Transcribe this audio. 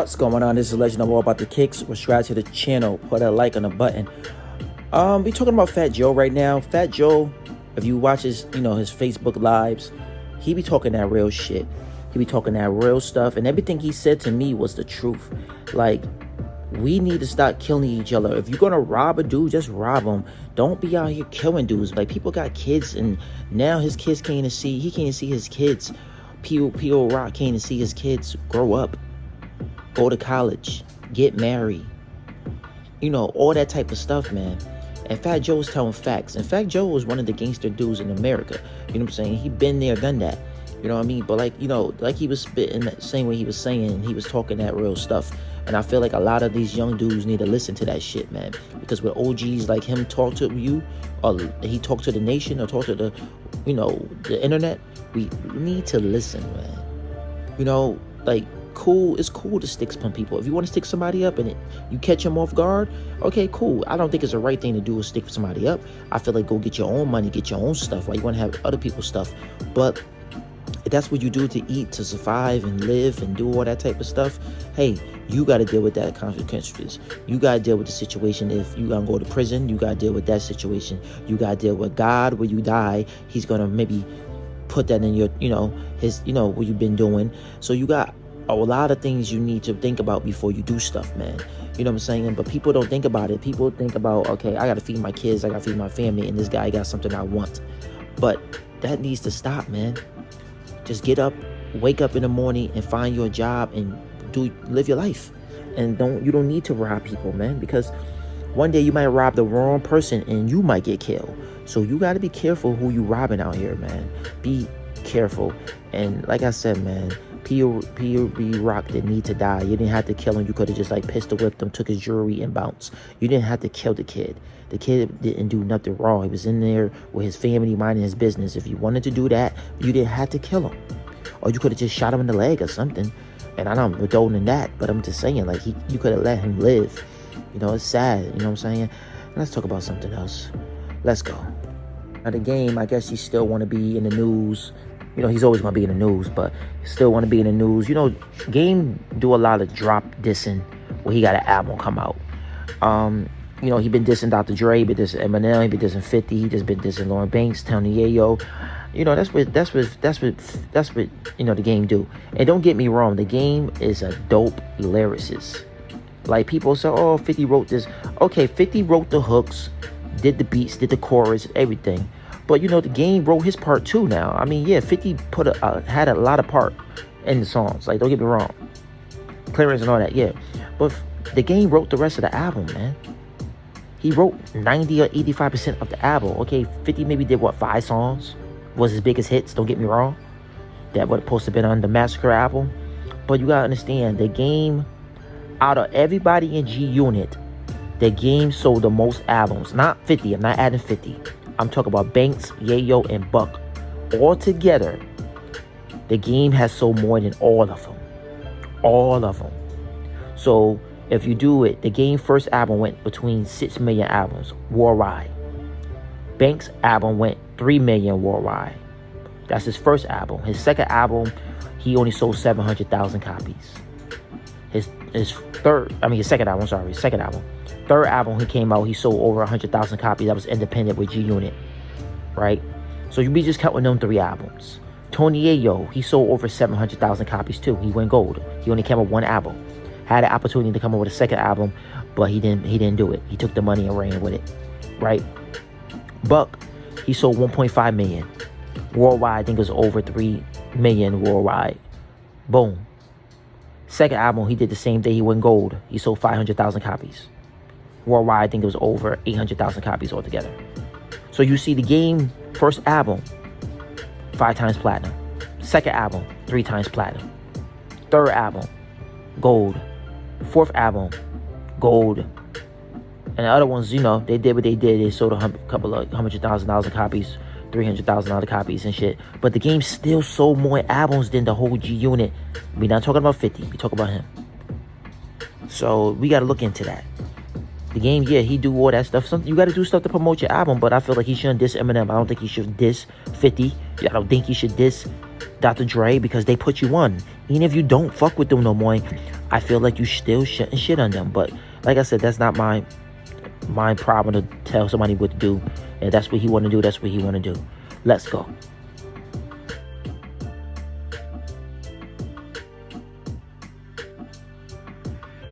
What's going on? This is Legend of All About the Kicks. Subscribe to the channel. Put a like on the button. We talking about Fat Joe right now. Fat Joe, if you watch his, his Facebook lives, he be talking that real shit. He be talking that real stuff, and everything he said to me was the truth. Like, we need to stop killing each other. If you're gonna rob a dude, just rob him. Don't be out here killing dudes. Like, people got kids, and now his kids can't even see. He can't even see his kids. P.O. Rock can't even see his kids grow up, go to college, get married. All that type of stuff, man. And Fat Joe was telling facts. And Fat Joe was one of the gangster dudes in America. You know what I'm saying? He been there, done that. You know what I mean? But like he was spitting that same way he was saying, he was talking that real stuff. And I feel like a lot of these young dudes need to listen to that shit, man. Because when OGs like him talk to you, or he talk to the nation, or talk to the internet, we need to listen, man. Cool, it's cool to stick some people. If you want to stick somebody up and you catch them off guard, okay, cool. I don't think it's the right thing to do is stick somebody up. I feel like go get your own money, get your own stuff. Why you want to have other people's stuff? But if that's what you do to eat, to survive and live and do all that type of stuff, hey, you got to deal with that consequences. You got to deal with the situation. If you gonna go to prison, you got to deal with that situation. You got to deal with God. When you die, he's gonna maybe put that in your, what you've been doing. So you got a lot of things you need to think about before you do stuff, man. You know what I'm saying? But people don't think about it. People think about, okay, I got to feed my kids, I got to feed my family, and this guy got something I want. But that needs to stop, man. Just get up, wake up in the morning and find your job and live your life. And you don't need to rob people, man, because one day you might rob the wrong person and you might get killed. So you got to be careful who you robbing out here, man. Be careful. And like I said, man, P.O.B. Rock didn't need to die. You didn't have to kill him. You could have just pistol whipped him, took his jewelry and bounced. You didn't have to kill the kid. The kid didn't do nothing wrong. He was in there with his family, minding his business. If you wanted to do that, you didn't have to kill him. Or you could have just shot him in the leg or something. And I don't condone in that, but I'm just saying, you could have let him live. It's sad, you know what I'm saying? Let's talk about something else. Let's go. Now, the game, I guess he still want to be in the news. He's always going to be in the news, but he still want to be in the news. Game do a lot of drop dissing where he got an album come out. He been dissing Dr. Dre, he been dissing Eminem, he been dissing 50, he just been dissing Lauren Banks, Tony Yayo. That's what the game do. And don't get me wrong, the game is a dope lyricist. Like, people say, oh, 50 wrote this. Okay, 50 wrote the hooks, did the beats, did the chorus, everything. But the game wrote his part too now. I mean, yeah, 50 had a lot of part in the songs. Like, don't get me wrong, clearance and all that, yeah. But the game wrote the rest of the album, man. He wrote 90 or 85% of the album. Okay, 50 maybe did 5 songs? Was his biggest hits, don't get me wrong. That was supposed to have been on the Massacre album. But you gotta understand, the game, out of everybody in G Unit, the game sold the most albums. Not 50, I'm not adding 50. I'm talking about Banks, Yayo, and Buck. All together, the game has sold more than all of them. All of them. So, if you do it, the game first album went between 6 million albums worldwide. Banks' album went 3 million worldwide. That's his first album. His second album, he only sold 700,000 copies. His second album. Third album he came out, he sold over 100,000 copies. That was independent with G Unit, right? So you be just counting them 3 albums. Tony Yayo, he sold over 700,000 copies too. He went gold. He only came out with 1 album. Had the opportunity to come up with a second album, but he didn't do it. He took the money and ran with it, right? Buck, he sold 1.5 million worldwide. I think it was over 3 million worldwide. Boom. Second album, he did the same day. He went gold. He sold 500,000 copies worldwide. I think it was over 800,000 copies altogether. So you see, the game first album, 5 times platinum. Second album, 3 times platinum. Third album, gold. Fourth album, gold. And the other ones, they did what they did. They sold a couple of $100,000 of copies, $300,000 copies and shit. But the game still sold more albums than the whole G Unit. We're not talking about 50. We talk about him. So we got to look into that. The game, yeah, he do all that stuff. You got to do stuff to promote your album, but I feel like he shouldn't diss Eminem. I don't think he should diss 50. I don't think he should diss Dr. Dre, because they put you on. Even if you don't fuck with them no more, I feel like you still shouldn't shit on them. But like I said, that's not my problem to tell somebody what to do. If that's what he want to do, that's what he want to do. Let's go.